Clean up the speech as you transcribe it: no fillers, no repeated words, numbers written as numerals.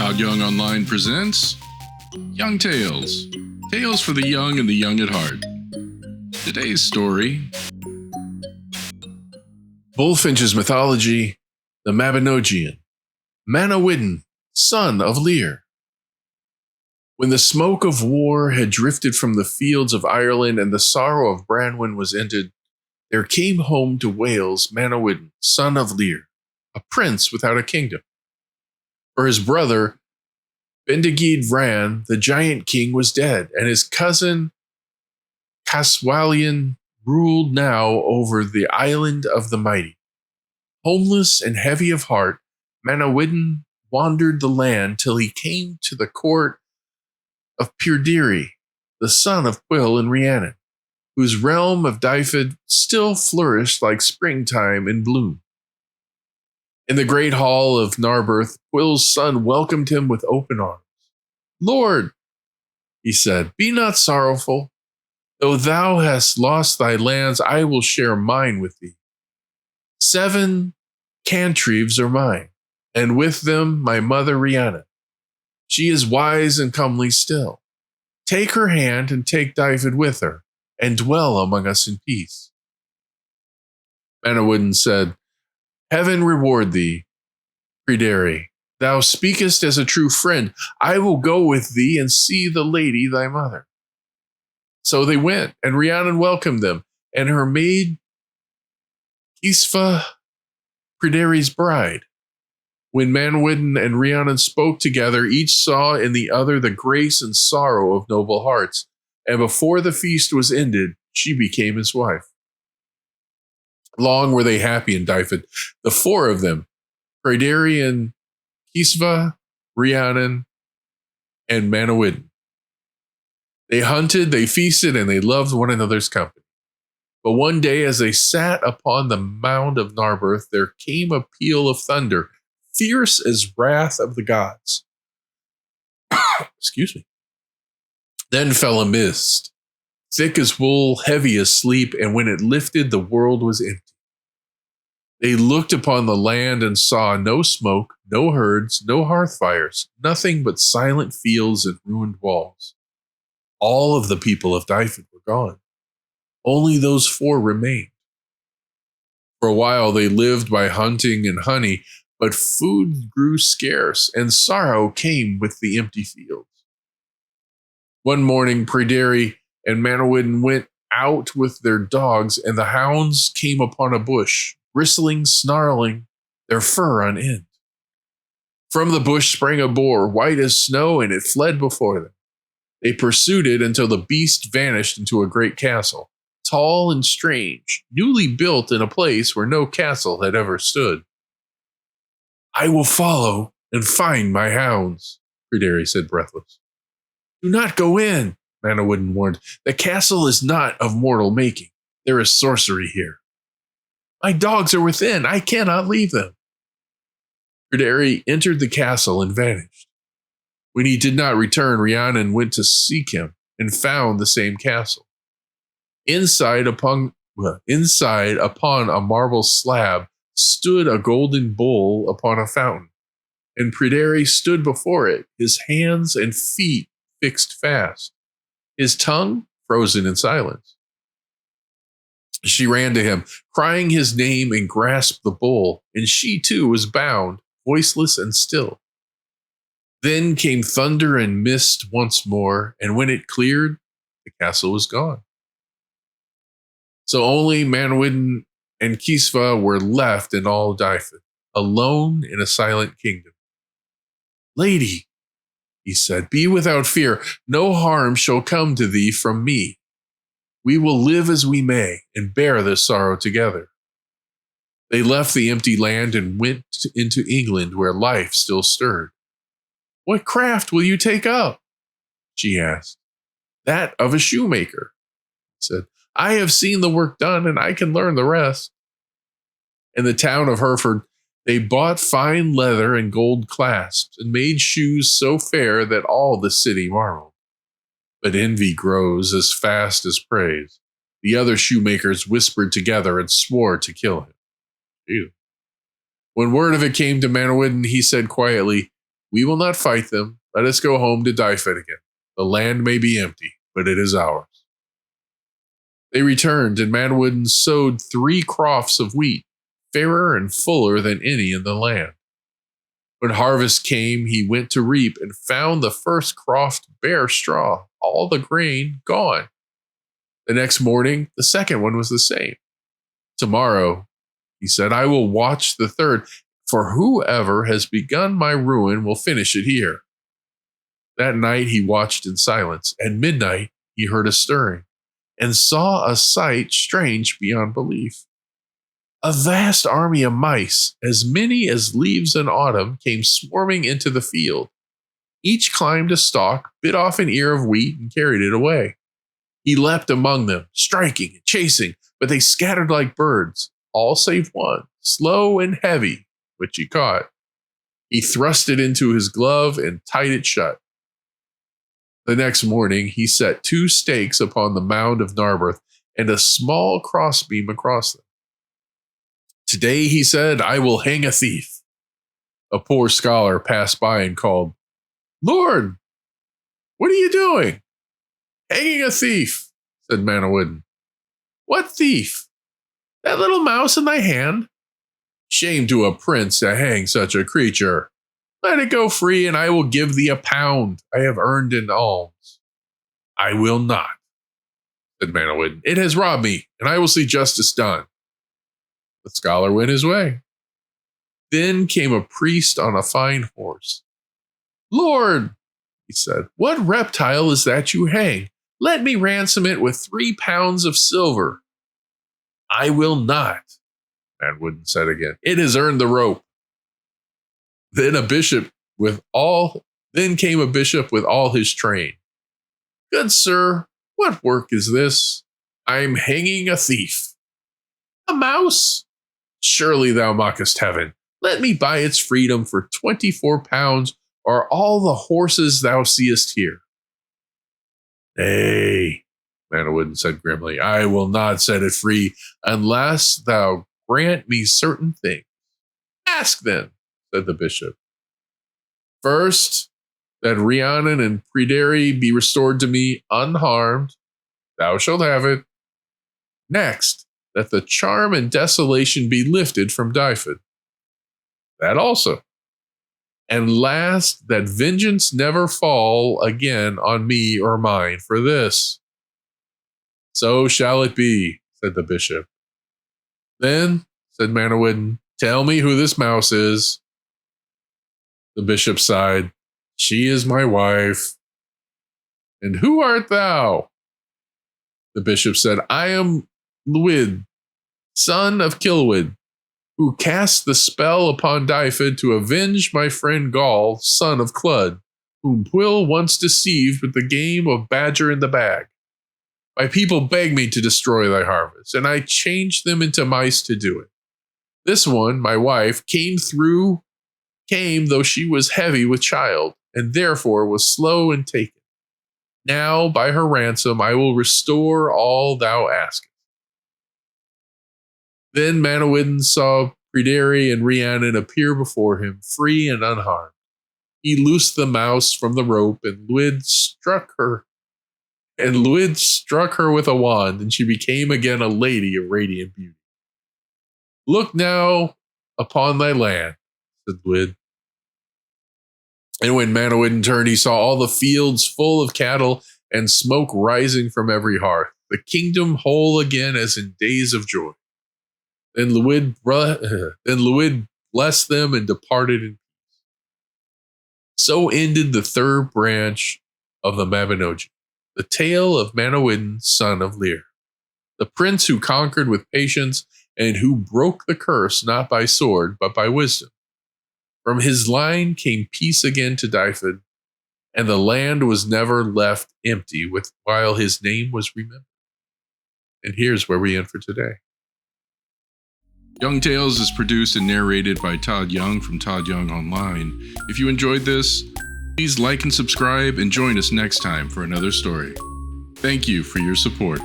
ToddYoungONLINE presents Young Tales. Tales for the young and the young at heart. Today's story: Bulfinch's mythology, the Mabinogion. Manawyddan, son of Llyr. When the smoke of war had drifted from the fields of Ireland and the sorrow of Branwen was ended, there came home to Wales Manawyddan, son of Llyr, a prince without a kingdom. For his brother, Bendigeid the giant king, was dead, and his cousin Caswalion ruled now over the island of the mighty. Homeless and heavy of heart, Manawyddan wandered the land till he came to the court of Pryderi, the son of Pwyll and Rhiannon, whose realm of Dyfed still flourished like springtime in bloom. In the great hall of Narberth, Pwyll's son welcomed him with open arms. "Lord," he said, "be not sorrowful. Though thou hast lost thy lands, I will share mine with thee. 7 cantrevs are mine, and with them my mother Rhiannon. She is wise and comely still. Take her hand and take Dyfed with her, and dwell among us in peace." Manawyddan said, "Heaven reward thee, Pryderi. Thou speakest as a true friend. I will go with thee and see the lady thy mother." So they went, and Rhiannon welcomed them, and her maid Ysfa, Pryderi's bride. When Manawyddan and Rhiannon spoke together, each saw in the other the grace and sorrow of noble hearts, and before the feast was ended, she became his wife. Long were they happy in Dyfed, the 4 of them, Pryderi and Ysfa, Rhiannon, and Manawyddan. They hunted, they feasted, and they loved one another's company. But one day, as they sat upon the mound of Narberth, there came a peal of thunder, fierce as wrath of the gods. Excuse me. Then fell a mist, thick as wool, heavy as sleep, and when it lifted, the world was empty. They looked upon the land and saw no smoke, no herds, no hearth fires, nothing but silent fields and ruined walls. All of the people of Dyfed were gone. Only those 4 remained. For a while they lived by hunting and honey, but food grew scarce, and sorrow came with the empty fields. One morning, Pryderi and Manawyddan went out with their dogs, and the hounds came upon a bush, bristling, snarling, their fur on end. From the bush sprang a boar, white as snow, and it fled before them. They pursued it until the beast vanished into a great castle, tall and strange, newly built in a place where no castle had ever stood. "I will follow and find my hounds," Pryderi said, breathless. "Do not go in," Manawyddan warned. "The castle is not of mortal making. There is sorcery here. My dogs are within. I cannot leave them." Pryderi entered the castle and vanished. When he did not return, Rhiannon went to seek him and found the same castle. Inside upon a marble slab stood a golden bowl upon a fountain, and Pryderi stood before it, his hands and feet fixed fast, his tongue frozen in silence. She ran to him, crying his name, and grasped the bowl, and she too was bound, voiceless and still. Then came thunder and mist once more, and when it cleared, the castle was gone. So only Manawyddan and Ysfa were left in all Dyfed, alone in a silent kingdom. "Lady," he said, "be without fear. No harm shall come to thee from me. We will live as we may and bear this sorrow together." They left the empty land and went into England, where life still stirred. "What craft will you take up?" she asked. "That of a shoemaker," he said. "I have seen the work done, and I can learn the rest." In the town of Hereford, they bought fine leather and gold clasps, and made shoes so fair that all the city marveled. But envy grows as fast as praise. The other shoemakers whispered together and swore to kill him. Ew. When word of it came to Manawyddan, he said quietly, We will not fight them. Let us go home to Dyfed again. The land may be empty, but it is ours. They returned, and Manawyddan sowed 3 crofts of wheat, fairer and fuller than any in the land. When harvest came, he went to reap and found the first croft bare straw, all the grain gone. The next morning, the second one was the same. Tomorrow, he said, I will watch the third, for whoever has begun my ruin will finish it here. That night he watched in silence. At midnight he heard a stirring, and saw a sight strange beyond belief. A vast army of mice, as many as leaves in autumn, came swarming into the field. Each climbed a stalk, bit off an ear of wheat, and carried it away. He leapt among them, striking and chasing, but they scattered like birds, all save one, slow and heavy, which he caught. He thrust it into his glove and tied it shut. The next morning he set 2 stakes upon the mound of Narberth and a small crossbeam across them. Today, he said, I will hang a thief. A poor scholar passed by and called, Lord, what are you doing? Hanging a thief, said Manawyddan. What thief? That little mouse in thy hand? Shame to a prince to hang such a creature. Let it go free, and I will give thee £1 I have earned in alms. I will not, said Manawyddan. It has robbed me, and I will see justice done. The scholar went his way. Then came a priest on a fine horse. Lord, he said, what reptile is that you hang? Let me ransom it with 3 pounds of silver. I will not, Manawyddan said again. It has earned the rope. Then came a bishop with all his train. Good sir, what work is this? I am hanging a thief. A mouse? Surely thou mockest heaven. Let me buy its freedom for 24 pounds, or all the horses thou seest here. Nay, Manawyddan said grimly, I will not set it free unless thou grant me certain things. Ask then, said the bishop. First, that Rhiannon and Pryderi be restored to me unharmed. Thou shalt have it. Next, that the charm and desolation be lifted from Dyfed. That also. And last, that vengeance never fall again on me or mine for this. So shall it be, said the bishop. Then, said Manawyddan, tell me who this mouse is. The bishop sighed. She is my wife. And who art thou? The bishop said, I am Llyr, son of Cilwyd, who cast the spell upon Dyfed to avenge my friend Gall, son of Clud, whom Pwyll once deceived with the game of badger in the bag. My people begged me to destroy thy harvest, and I changed them into mice to do it. This one, my wife, came though she was heavy with child, and therefore was slow in taking. Now, by her ransom, I will restore all thou askest. Then Manawyddan saw Pryderi and Rhiannon appear before him, free and unharmed. He loosed the mouse from the rope, and Llyr struck her with a wand, and she became again a lady of radiant beauty. Look now upon thy land, said Llyr. And when Manawyddan turned, he saw all the fields full of cattle and smoke rising from every hearth, the kingdom whole again as in days of joy. Then Llyr blessed them and departed in peace. So ended the 3rd branch of the Mabinogion, the tale of Manawyddan, son of Llyr, the prince who conquered with patience and who broke the curse not by sword but by wisdom. From his line came peace again to Dyfed, and the land was never left empty while his name was remembered. And here's where we end for today. Young Tales is produced and narrated by Todd Young from ToddYoungONLINE. If you enjoyed this, please like and subscribe and join us next time for another story. Thank you for your support.